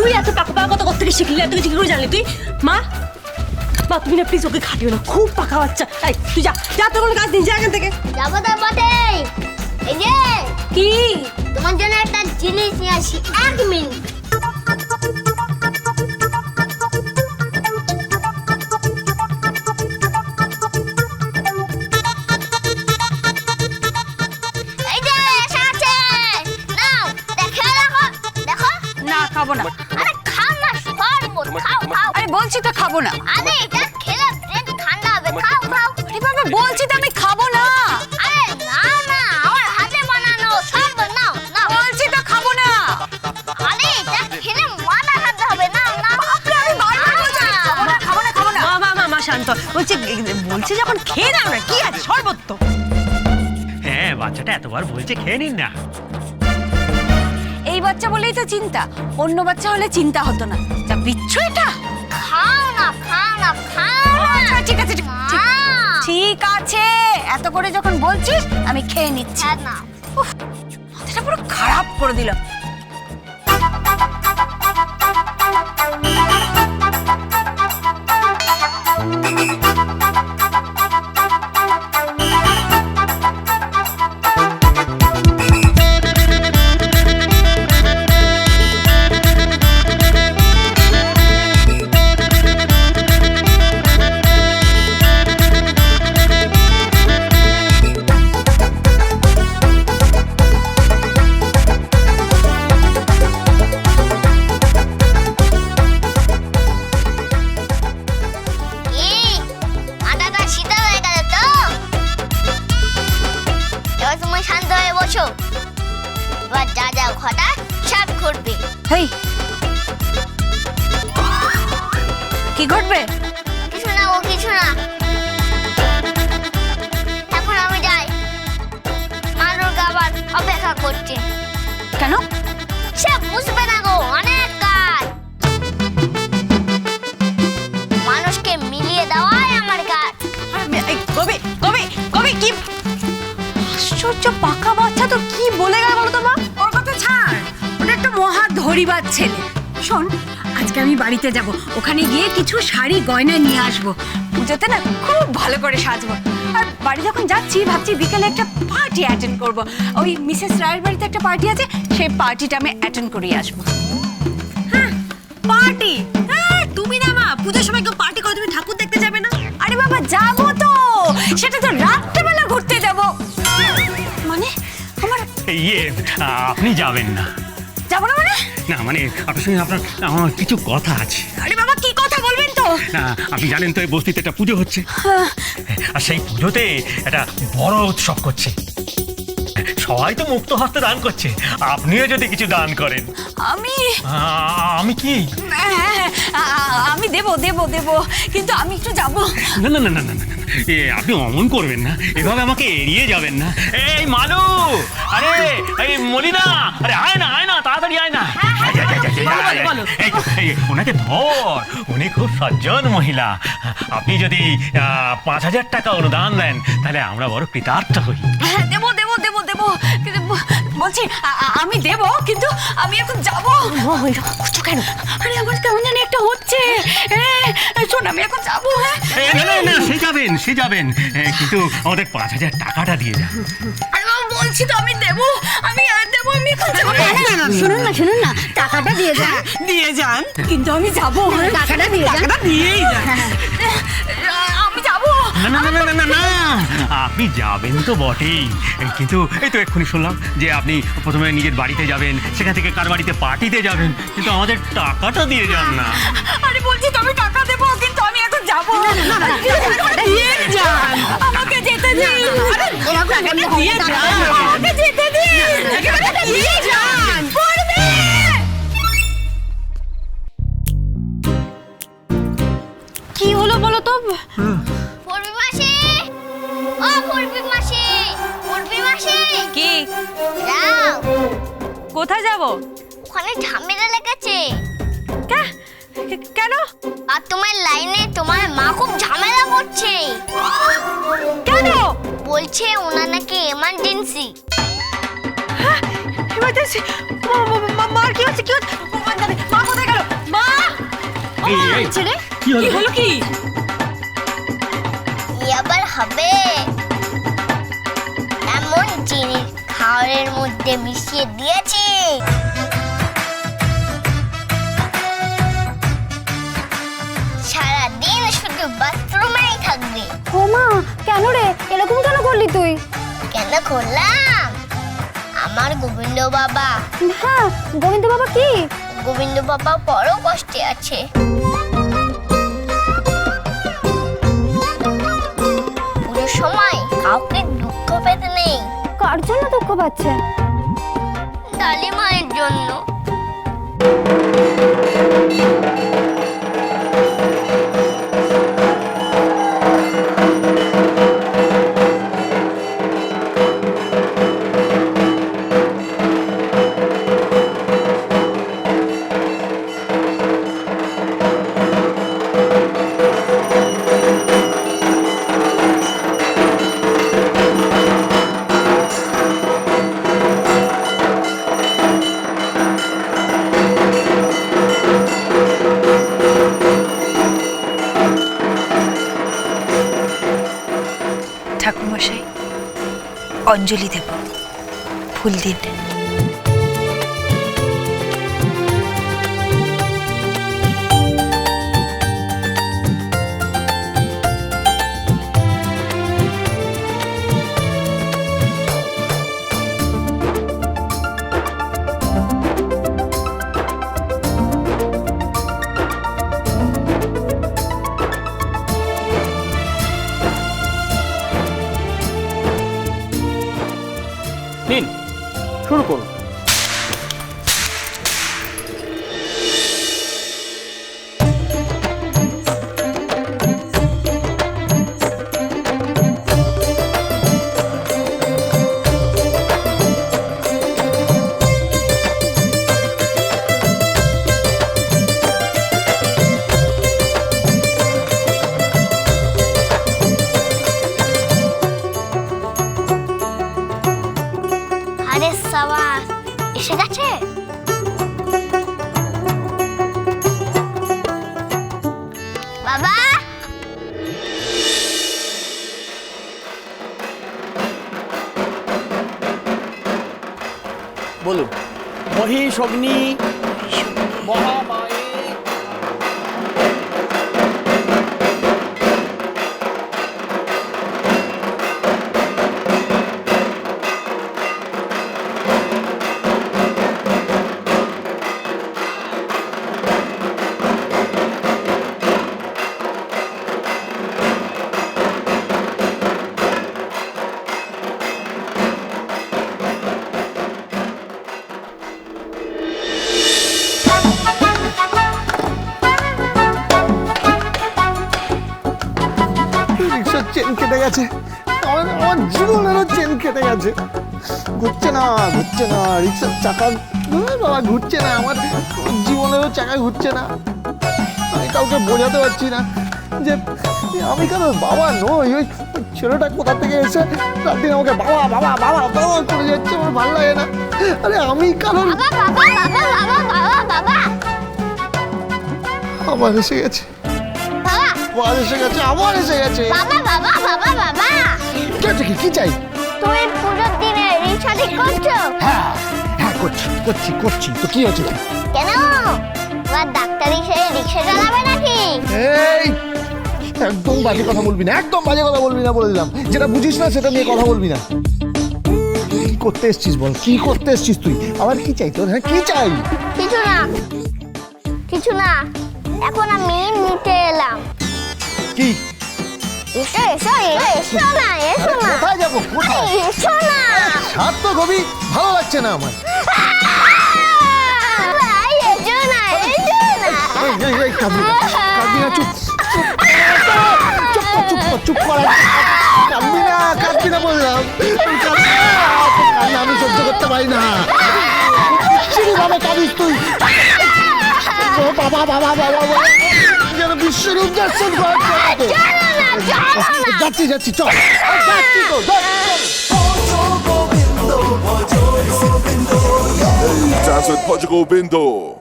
তুই এত পাকা পাকা কথা থেকে শিখলি, এত কিছু কি করে জানলি তুই? মা মা তুমি না প্লিজ ওকে খাটিও না, খুব পাকা বাচ্চা। এই তুই যা যা, তোর কোনো কাজ নেই, যা এখান থেকে। যাবো তো বটে। এই যে কি তোমার জন্য একটা জিনিস নিয়ে আসি, 1 মিনিট। এই যে এসেছে, নাও দেখে রাখো, দেখো। না খাবো না। আরে খাও না, শরবত খাও খাও। আরে বলছি তো খাবো না। আরে এটা খেলে ব্রেন ঠান্ডা হবে, খাও খাও। আরে বাবা বলছি তো আমি খাবো না। আরে না না, আমার হাতে বানানো শরবত, নাও নাও। বলছি তো খাবো না। আরে এটা খেলে মাথা খাতে হবে, নাও নাও। আমি বারবার বলছি খাবো না খাবো না খাবো না। মা মা মা মা শান্ত, বলছে যখন খেয়ে নাও না, কি আছে শরবত তো। হ্যাঁ, বাচ্চাটা এতবার বলছে খেয়ে নিন না। এই বাচ্চা বলেই তো চিন্তা, অন্য বাচ্চা হলে চিন্তা হতো না। যা বিচ্ছু এটা। খাও না খাও না খাও না। আচ্ছা, ঠিক আছে ঠিক আছে, এত করে যখন বলছিস আমি খেয়ে নিচ্ছি। হ্যাঁ না। মাথাটা পুরো খারাপ করে দিল। কি আটাটা শীতল হয়ে গেল তো? এবার তুমি শান্ত হয়ে বসো। এবার যা যা ঘটা সব ঘটবে। হেই কি ঘটবে? কিছু না ও কিছু না। এখন আমি যাই, মানুষ আবার অপেক্ষা করছে। কেন? সে বুঝবে না গো, অনেক কাজ। মানুষকে মিলিয়ে দেওয়াই আমার কাজ। কবি কবি কবি কি আশ্চর্য পাকা বাচ্চা, তো কি বলে গেল বলো তো মা? ওর কথা ছাড়, ওটা একটা মহা ধরিবার ছেলে। শোন, আজকে আমি বাড়িতে যাব, ওখানে গিয়ে কিছু শাড়ি গয়না নিয়ে আসবো। পুজোতে না খুব ভালো করে সাজবো। আর বাড়ি যখন যাচ্ছি ভাবছি বিকেলে একটা পার্টি অ্যাটেন্ড করব। ওই মিসেস রায়ের বাড়িতে একটা পার্টি আছে, সেই পার্টিটা আমি অ্যাটেন্ড করিয়ে আসবো। হ্যাঁ পার্টি, হ্যাঁ তুমি না মা পুজোর সময় কেউ পার্টি করে, তুমি ঠাকুর দেখতে যাবে না? আরে বাবা যাবো তো, সেটা তো রাত্রেবেলা ঘুরতে যাব। মানে আমার আপনি যাবেন না? যাবো না মানে? না মানে আপনার সঙ্গে আমার কিছু কথা আছে। আরে বাবা কি কথা বলবেন তো? না আপনি জানেন তো এই বস্তিতে একটা পুজো হচ্ছে, আর সেই পুজোতে একটা বড় উৎসব করছে। সবাই তো মুক্ত হস্তে দান করছে, আপনিও যদি কিছু দান করেন। আমি কি? হ্যাঁ, আমি দেবো দেবো দেবো, কিন্তু আমি একটু যাবো। না না না না না না না, আপনি অমন করবেন না, এভাবে আমাকে এড়িয়ে যাবেন না। এই মানু, আরে এই মলিনা, আরে আয় না তাড়াতাড়ি আয় না। ওনাকে ধর, উনি খুব সজ্জন মহিলা। আপনি যদি 5,000 টাকা অনুদান দেন তাহলে আমরা বড় কৃতার্থ হই। দেবো দেবো দেবো দেবো, কিন্তু বলছি আমি দেবো, কিন্তু আমি এখন যাবো। কেন? আরে আমার কেমন জানি একটা হচ্ছে। শোন আমি এখন যাবো। না সে যাবেন, কিন্তু আমাদের 5,000 টাকাটা দিয়ে যান। আরে বাবা বলছি তো আমি দেবো, আমি এখন যাবো। শুনুন না, টাকাটা দিয়ে যান। দিয়ে যান, কিন্তু আমি যাবো। টাকাটা দিয়ে যান। টাকাটা দিয়েই যান। আমি যাবো। না আপনি যাবেন তো বটেই, কিন্তু এই তো এক্ষুনি শুনলাম যে আপনি প্রথমে নিজের বাড়িতে যাবেন, সেখান থেকে কার বাড়িতে পার্টিতে যাবেন, কিন্তু আমাদের টাকাটা দিয়ে যান না। আরে বলছি তো আমি টাকা দেবো, কিন্তু আমি এখন যাবো। দিয়ে যান, আমাকে যেতে দিন। টাকাটা দিয়ে যান, আমাকে যেতে দিন। টাকাটা দিয়ে যান। কি হলো বলো তো? পূর্বী মাসি, ও পূর্বী মাসি, পূর্বী মাসি। কি? যাও, কোথায় যাব? ওখানে ঝামেলা লেগেছে। কেন? আর তোমার লাইনে তোমার মা খুব ঝামেলা করছে। কেন? বলছে ওনার নাকি এমার্জেন্সি। এমার্জেন্সি? মার কি হচ্ছে? মা কোথায় গেল? ছেড়ে কি হলো? কি হলো কি? কি আবার হবে? এমন জিনিস খাওয়ারের মধ্যে মিশিয়ে দিয়েছি সারাদিন শুধু বাথরুমেই থাকবে। ও মা, কেন রে এরকম কেন করলি তুই? কেন করলাম? আমার গোবিন্দ বাবা, হ্যাঁ, গোবিন্দ বাবা কি? গোবিন্দ বাবা বড় কষ্টে আছে। পুরো সময় কাউকে দুঃখ পেতে নেই। কার জন্য দুঃখ পাচ্ছে? ডালি মায়ের জন্য। ঠাকুরমশাই, অঞ্জলি দেব, ফুল দিন। নিন, শুরু করুন। আরে সাবাস, এসে গেছে। বাবা, বলুন। মহিষগ্নি মহামায়ে রিক্সার চেন কেটে গেছে, আমার জীবনেরও চেন কেটে গেছে। ঘুরছে না রিক্সার চাকা, বাবা ঘুরছে না, আমার জীবনেরও চাকা ঘুরছে না। আমি কাউকে বোঝাতে পারছি না যে আমি কারোর বাবা নই। ওই ছেলেটা কোথা থেকে এসে রাতদিন আমাকে বাবা বাবা বাবা বাবা করে যাচ্ছে, আমার ভালো লাগে না। আরে আমি কারোর বাবা, বাবা, বাবা, বাবা, বাবা, আবার এসে গেছে, বাবা, আবার এসে গেছে, আবার এসে গেছে। বাবা, বাবা, বাবা, বাবা। কি চাই? তুমি পুজোর দিনে রিক্সা ঠিক করছো? হ্যাঁ হ্যাঁ, করছি তো কি হয়েছে? কেন? তোমার ডাক্তারি সেরে রিক্সা চালাবে নাকি? এই একদম বাজে কথা বলবি না, একদম বাজে কথা বলবি না বলে দিলাম। যেটা বুঝিস না সেটা নিয়ে কথা বলবি না। কি করতে এসছিস বল, কি করতে এসছিস তুই? আবার কি চাই তোর? হ্যাঁ কি চাই? কিছু না, কিছু না। এখন আমি নিতে এলাম। কি? এসো এসো এসো না, এসো না, কোথায় যাবো? কোথায়? এসো না। ছাড় তো কবি, ভালো লাগছে না আমার। ভাই, এসো না, এসো না। এই, কাঁদবি না, চুপ কর। কাঁদবি না বললাম। কান্না আমি সহ্য করতে পারি না। ভাবে কাঁদিস তুই। বাবা বাবা বাবা যেন বিশ্বরূপ দর্শন করছে। যাচ্ছি চল, যাচ্ছি তো, Dance with Portugal Bindo.